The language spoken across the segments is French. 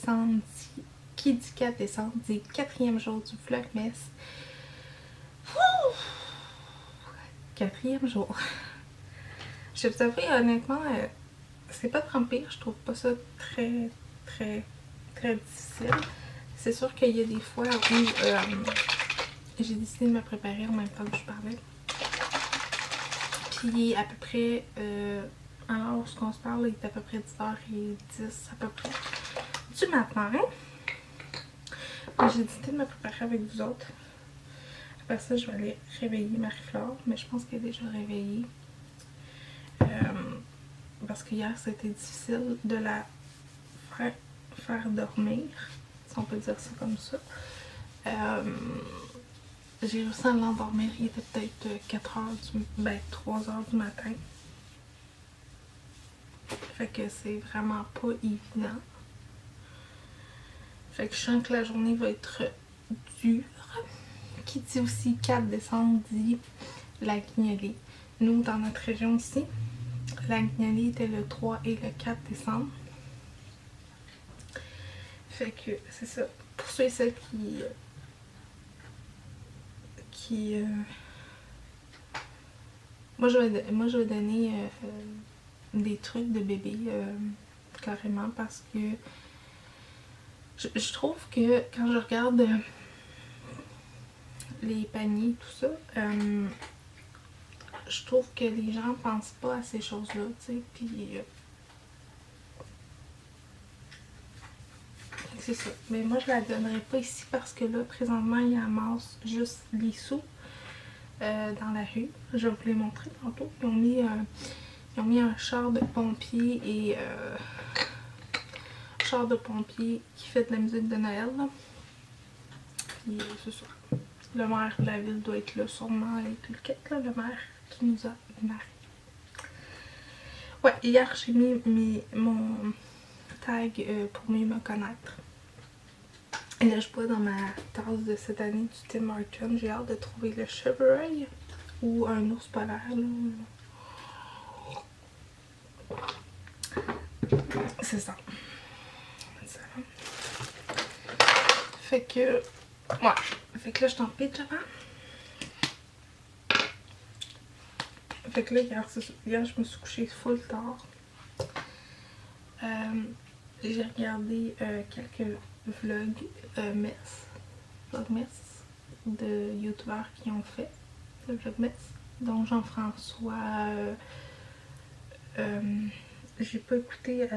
décembre dit, qui dit 4 décembre dit 4e jour du Vlogmas. 4e jour. Je vais vous avouer, honnêtement, c'est pas trop pire, je trouve pas ça très difficile. C'est sûr qu'il y a des fois où j'ai décidé de me préparer en même temps que je parlais. Puis à peu près, alors ce qu'on se parle, il est à peu près 10h10 à peu près du matin. J'ai décidé de me préparer avec vous autres. Après ça, je vais aller réveiller Marie-Flore, mais je pense qu'elle est déjà réveillée. Parce que hier, c'était difficile de la faire dormir, si on peut dire ça comme ça. J'ai réussi à l'endormir, il était peut-être 3h du matin. Fait que c'est vraiment pas évident. Fait que je sens que la journée va être dure. Qui dit aussi 4 décembre dit la guignolée. Nous, dans notre région ici, la guignolée était le 3 et le 4 décembre. Fait que c'est ça. Pour ceux et celles moi je vais donner des trucs de bébé carrément parce que je trouve que quand je regarde les paniers, tout ça, je trouve que les gens pensent pas à ces choses-là, tu sais, puis c'est ça. Mais moi, je la donnerai pas ici parce que là, présentement, ils amassent juste les sous dans la rue. Je vais vous les montrer tantôt. Ils ont mis un char de pompier et char de pompier qui fait de la musique de Noël, là. Puis c'est ça. Le maire de la ville doit être là sûrement et tout le kit, là, le maire qui nous a mariés. Ouais, hier j'ai mis mon tag pour mieux me connaître. Et là je bois dans ma tasse de cette année du Tim Hortons. J'ai hâte de trouver le chevreuil ou un ours polaire, là. C'est ça. Fait que ouais. Fait que là je suis en pyjama. Fait que là hier je me suis couchée full tard. J'ai regardé quelques vlogmas de youtubeurs qui ont fait le vlogmas. Donc Jean-François, j'ai pas écouté,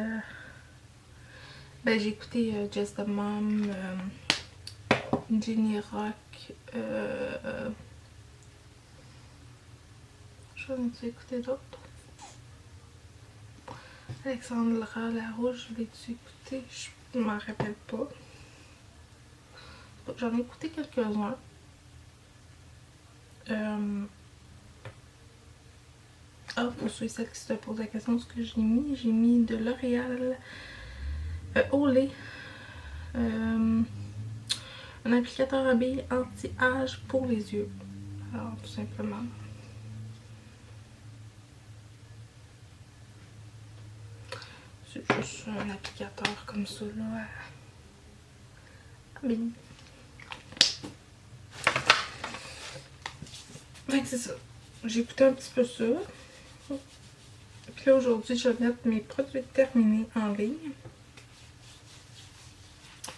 j'ai écouté Just the Mom, Jenny Rock, j'en ai écouté d'autres. Alexandra Larouche, je l'ai-tu écouté? Je m'en rappelle pas. J'en ai écouté quelques-uns. Pour ceux et celles qui se posent la question de ce que j'ai mis de L'Oréal Olay. Un applicateur à billes anti-âge pour les yeux. Alors, tout simplement. C'est juste un applicateur comme ça, là. Fait que c'est ça. J'ai écouté un petit peu ça. Puis là, aujourd'hui, je vais mettre mes produits terminés en ligne.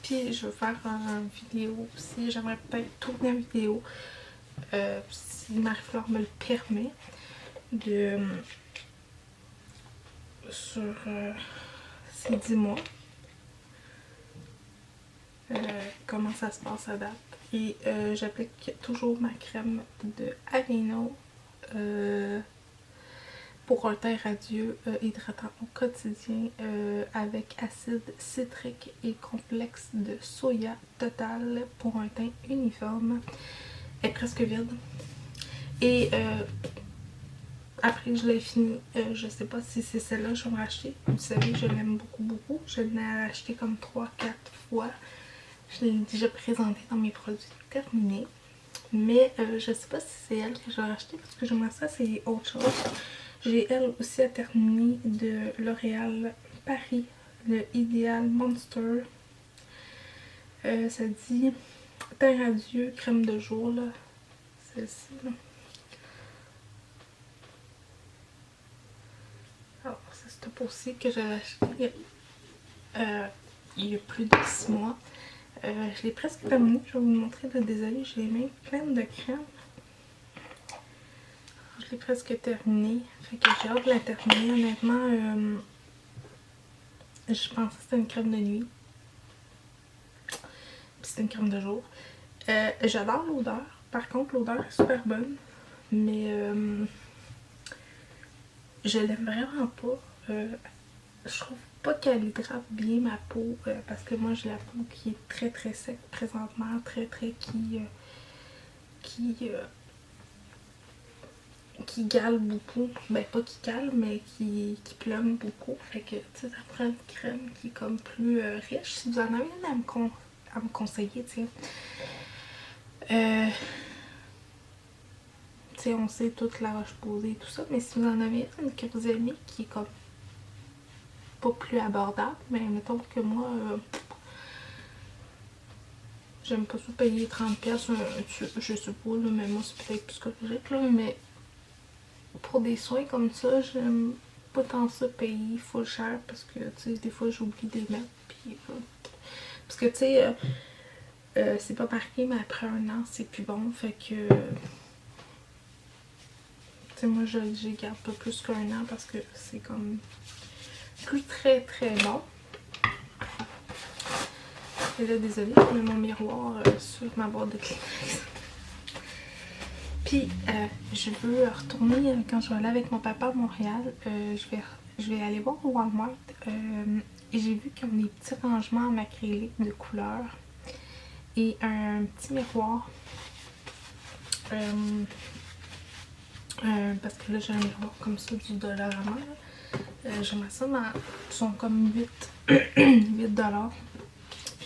Puis je vais faire une vidéo aussi. J'aimerais peut-être tourner une vidéo, si Marie-Flore me le permet, sur ces 10 mois. Comment ça se passe à date. Et j'applique toujours ma crème de Aveeno pour un teint radieux hydratant au quotidien avec acide citrique et complexe de soya total pour un teint uniforme. Elle est presque vide. Et après que je l'ai fini, je sais pas si c'est celle-là que je vais me racheter. Vous savez, je l'aime beaucoup. Je l'ai acheté comme 3-4 fois. Je l'ai déjà présenté dans mes produits terminés. Mais je sais pas si c'est elle que je vais racheter parce que j'aimerais ça, c'est autre chose. J'ai elle aussi à terminer de L'Oréal Paris, le Ideal Monster Ça dit teint radieux, crème de jour, là. Celle-ci, là. Alors, c'est cette peau-ci que j'avais acheté il y a plus de 6 mois. Je l'ai presque terminée, je vais vous le montrer, là, désolée, j'ai les mains pleines de crème. Je l'ai presque terminée, fait que j'ai hâte de la terminer. Honnêtement, je pensais que c'était une crème de nuit. Puis c'est une crème de jour. J'adore l'odeur, par contre l'odeur est super bonne, mais je l'aime vraiment pas. Je trouve pas qu'elle hydrate bien ma peau parce que moi j'ai la peau qui est très très sec présentement, très qui gale beaucoup. Ben pas qui gale mais qui plombe beaucoup. Fait que tu sais ça prend une crème qui est comme plus riche. Si vous en avez une à me conseiller, tiens. Tu sais on sait toute la Roche-Posay et tout ça, mais si vous en avez une que vous aimez qui est comme pas plus abordable, mais mettons que moi j'aime pas ça payer 30$, je sais pas là, mais moi c'est peut-être psychologique là, mais pour des soins comme ça, j'aime pas tant ça payer full cher parce que tu sais des fois j'oublie de les mettre puis parce que tu sais c'est pas marqué mais après un an c'est plus bon, fait que tu sais moi je garde pas plus qu'un an parce que c'est comme plus très très bon. Et là, désolée, je mets mon miroir sur ma boîte de Kleenex. Puis, je veux retourner, quand je vais aller avec mon papa à Montréal, je vais aller voir au Walmart. Et j'ai vu qu'ils ont des petits rangements en acrylique de couleur. Et un petit miroir. Parce que là, j'ai un miroir comme ça du Dollarama. J'aimerais ça dans... Ils sont comme 8$. Puis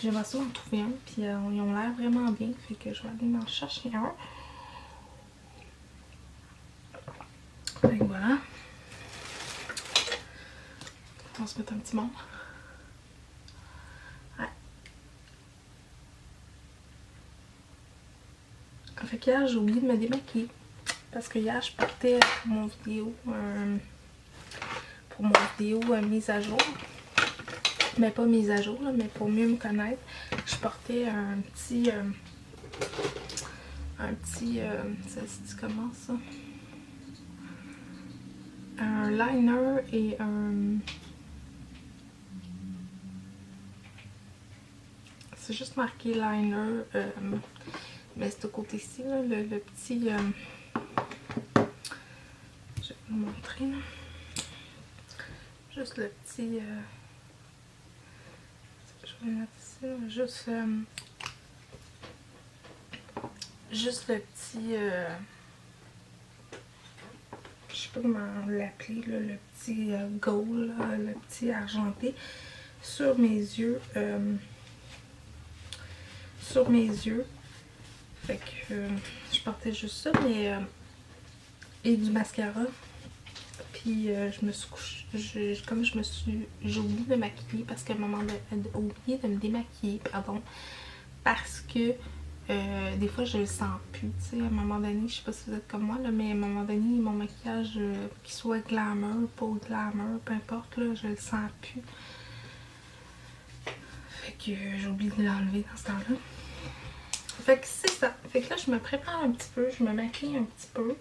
j'aimerais ça en trouver un. Puis ils ont l'air vraiment bien. Fait que je vais aller m'en chercher un. Fait que voilà. On va se mettre un petit monde. Ouais. Fait que hier, j'ai oublié de me démaquiller. Parce que hier, je partais pour mon vidéo. Mise à jour. Mais pas mise à jour, là, mais pour mieux me connaître. Je portais un petit... ça se dit comment ça? Un liner et un... C'est juste marqué liner, mais c'est au côté-ci, le petit... je vais vous montrer, là. Juste le petit... je vais mettre ici, là. Juste le petit... je sais pas comment l'appeler, le petit gold, là, le petit argenté sur mes yeux. Fait que je portais juste ça, mais et du mascara. Puis je me suis couchée, j'ai oublié de maquiller parce qu'à un moment oublié de me démaquiller, pardon, parce que des fois je le sens plus, tu sais, à un moment donné, je sais pas si vous êtes comme moi, là, mais à un moment donné, mon maquillage, qu'il soit glamour, pas glamour, peu importe, là, je le sens plus. Fait que j'ai oublié de l'enlever dans ce temps-là. Fait que c'est ça. Fait que là, je me prépare un petit peu, je me maquille un petit peu.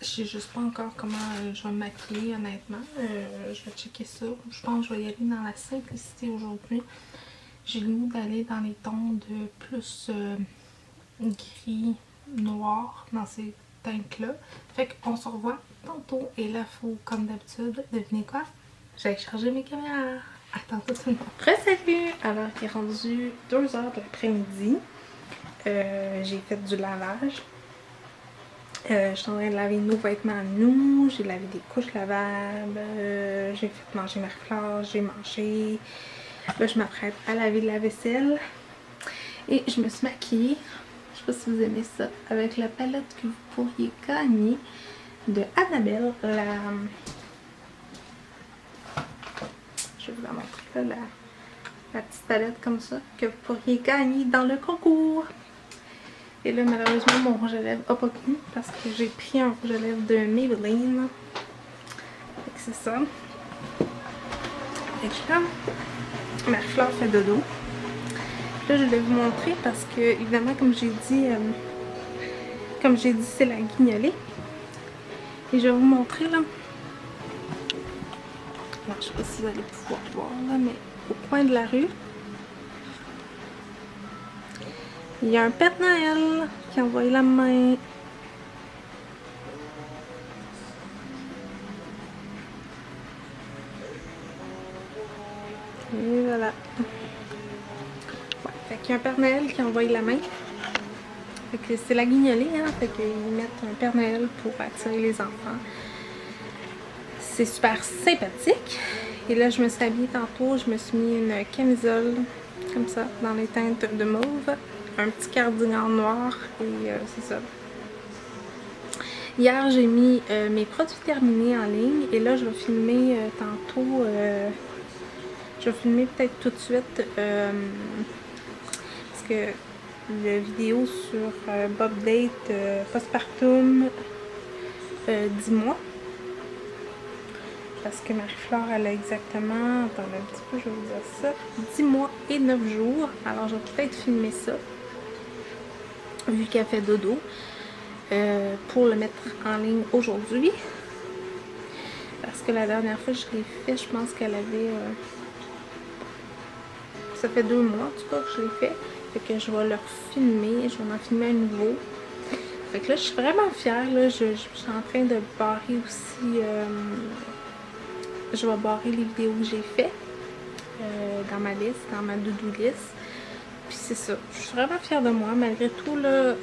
Je sais juste pas encore comment je vais me maquiller, honnêtement. Je vais checker ça. Je pense que je vais y aller dans la simplicité aujourd'hui. J'ai le goût d'aller dans les tons de plus gris, noir, dans ces teintes-là. Fait qu'on se revoit tantôt. Et là, il faut, comme d'habitude, devinez quoi? J'ai chargé mes caméras. À tantôt tout le monde. Salut! Alors, il est rendu 2h de l'après-midi. J'ai fait du lavage. Je suis en train de laver nos vêtements à nous. J'ai lavé des couches lavables. J'ai fait manger Marie-Flore. J'ai mangé. Là, je m'apprête à laver de la vaisselle. Et je me suis maquillée. Je sais pas si vous aimez ça. Avec la palette que vous pourriez gagner de Annabelle. Je vais vous la montrer là. la petite palette comme ça que vous pourriez gagner dans le concours. Et là, malheureusement, mon rouge à lèvres n'a pas pris parce que j'ai pris un rouge à lèvres de Maybelline. Fait que c'est ça. Fait que là, Marie-Fleur fait dodo. Là, je vais vous montrer parce que, évidemment, comme j'ai dit, c'est la guignolée. Et je vais vous montrer là. Alors, je sais pas si vous allez pouvoir voir là, mais au coin de la rue, il y a un Père Noël qui a envoyé la main. Et voilà. Ouais, fait qu'il y a un Père Noël qui a envoyé la main. Fait que c'est la guignolée, hein. Fait qu'ils mettent un Père Noël pour attirer les enfants. C'est super sympathique. Et là, je me suis habillée tantôt. Je me suis mis une camisole comme ça, dans les teintes de mauve. Un petit cardigan noir. Et c'est ça. Hier, j'ai mis mes produits terminés en ligne. Et là, je vais filmer tantôt. Je vais filmer peut-être tout de suite. Parce que la vidéo sur Bob Date postpartum 10 mois. Parce que Marie-Fleur, elle a exactement, attendez un petit peu, je vais vous dire ça, 10 mois et 9 jours. Alors, je vais peut-être filmer ça, vu qu'elle fait dodo, pour le mettre en ligne aujourd'hui. Parce que la dernière fois que je l'ai fait, je pense qu'elle avait... ça fait 2 mois, en tout cas, que je l'ai fait. Fait que je vais le filmer, je vais en filmer un nouveau. Fait que là, je suis vraiment fière, là, je suis en train de barrer aussi... je vais barrer les vidéos que j'ai fait dans ma liste, dans ma doudou list. Puis c'est ça. Je suis vraiment fière de moi. Malgré tout, là,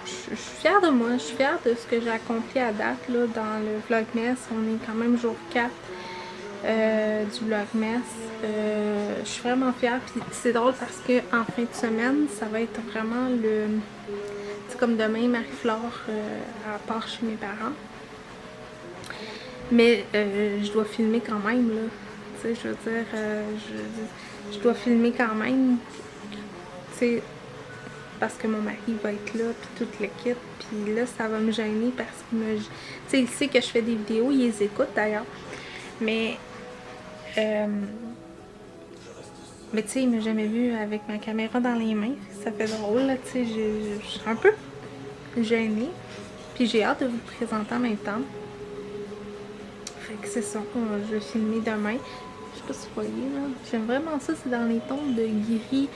je suis fière de moi. Je suis fière de ce que j'ai accompli à date là, dans le Vlogmas. On est quand même jour 4 du Vlogmas. Je suis vraiment fière. Puis c'est drôle parce que en fin de semaine, ça va être vraiment le... C'est comme demain, Marie-Fleur part chez mes parents. Mais je dois filmer quand même, là. Tu sais, je veux dire, je dois filmer quand même. Tu sais, parce que mon mari va être là, puis toute l'équipe. Puis là, ça va me gêner parce que tu sais, il sait que je fais des vidéos, il les écoute d'ailleurs. Mais tu sais, il m'a jamais vu avec ma caméra dans les mains. Ça fait drôle, là, tu sais, je suis un peu gênée. Puis j'ai hâte de vous le présenter en même temps. Fait que c'est ça, je vais filmer demain. Je sais pas si vous voyez là. J'aime vraiment ça, c'est dans les tons de gris,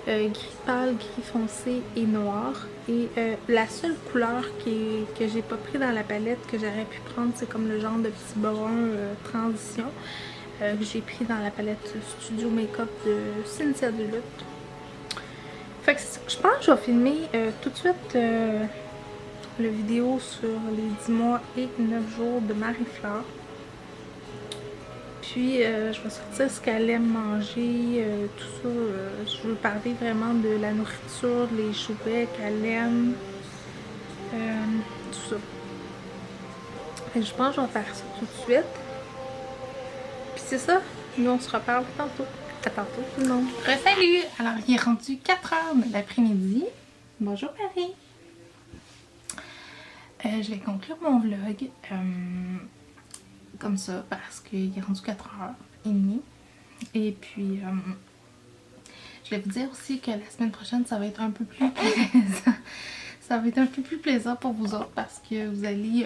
gris pâle, gris foncé et noir. Et la seule couleur que j'ai pas pris dans la palette que j'aurais pu prendre, c'est comme le genre de petit brun transition que j'ai pris dans la palette Studio Makeup de Cynthia Duluth. Fait que je pense que je vais filmer tout de suite le vidéo sur les 10 mois et 9 jours de Marie-Fleur. Puis je vais sortir ce qu'elle aime manger, tout ça. Je veux parler vraiment de la nourriture, les jouets qu'elle aime, tout ça. Et je pense que je vais faire ça tout de suite. Puis c'est ça, nous on se reparle tantôt. À tantôt tout le monde. Salut! Alors il est rendu 4h de l'après-midi. Bonjour Paris! Je vais conclure mon vlog. Comme ça parce qu'il est rendu 4h30 et puis je vais vous dire aussi que la semaine prochaine ça va être un peu plus plaisant. Ça va être un peu plus plaisant pour vous autres parce que vous allez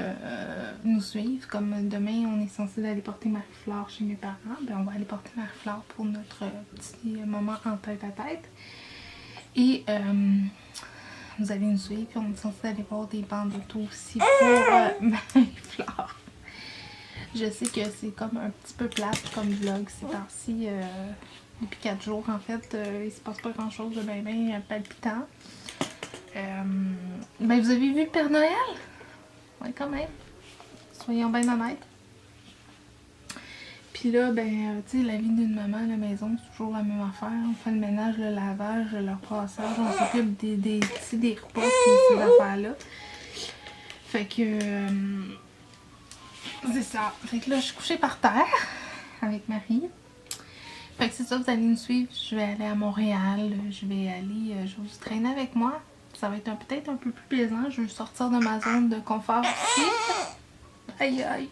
nous suivre. Comme demain on est censé aller porter Marie-Fleur chez mes parents, ben on va aller porter Marie-Fleur pour notre petit moment en tête à tête et vous allez nous suivre puis on est censé aller voir des bandes d'auto aussi pour Marie-Fleur. Je sais que c'est comme un petit peu plate comme vlog ces temps-ci. Depuis 4 jours, en fait, il se passe pas grand-chose de bien palpitant. Ben, vous avez vu le Père Noël? Ouais, quand même. Soyons bien honnêtes. Puis là, ben, tu sais, la vie d'une maman à la maison, c'est toujours la même affaire. On fait le ménage, le lavage, le repassage, on s'occupe des repas et ces affaires-là. Fait que... c'est ça. Fait que là, je suis couchée par terre avec Marie. Fait que c'est ça, vous allez nous suivre. Je vais aller à Montréal. Je vais vous traîner avec moi. Ça va être peut-être un peu plus plaisant. Je veux sortir de ma zone de confort aussi. Aïe aïe.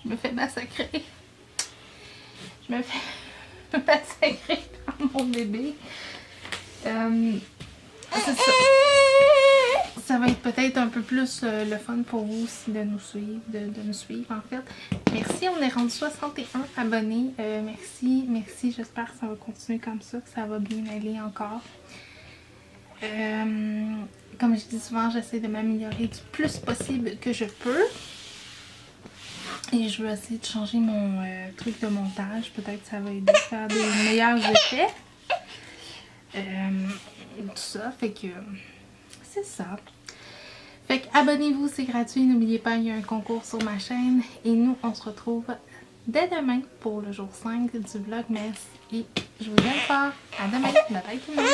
Je me fais massacrer. Je me fais massacrer par mon bébé. C'est ça. Ça va être peut-être un peu plus le fun pour vous aussi de nous suivre, de nous suivre en fait. Merci, on est rendu 61 abonnés. Merci. J'espère que ça va continuer comme ça, que ça va bien aller encore. Comme je dis souvent, j'essaie de m'améliorer du plus possible que je peux. Et je vais essayer de changer mon truc de montage. Peut-être que ça va aider à faire des meilleurs effets. Tout ça, fait que c'est ça. Fait que abonnez-vous, c'est gratuit. N'oubliez pas, il y a un concours sur ma chaîne. Et nous, on se retrouve dès demain pour le jour 5 du Vlogmas. Et je vous aime fort. À demain. Bye bye tout le monde.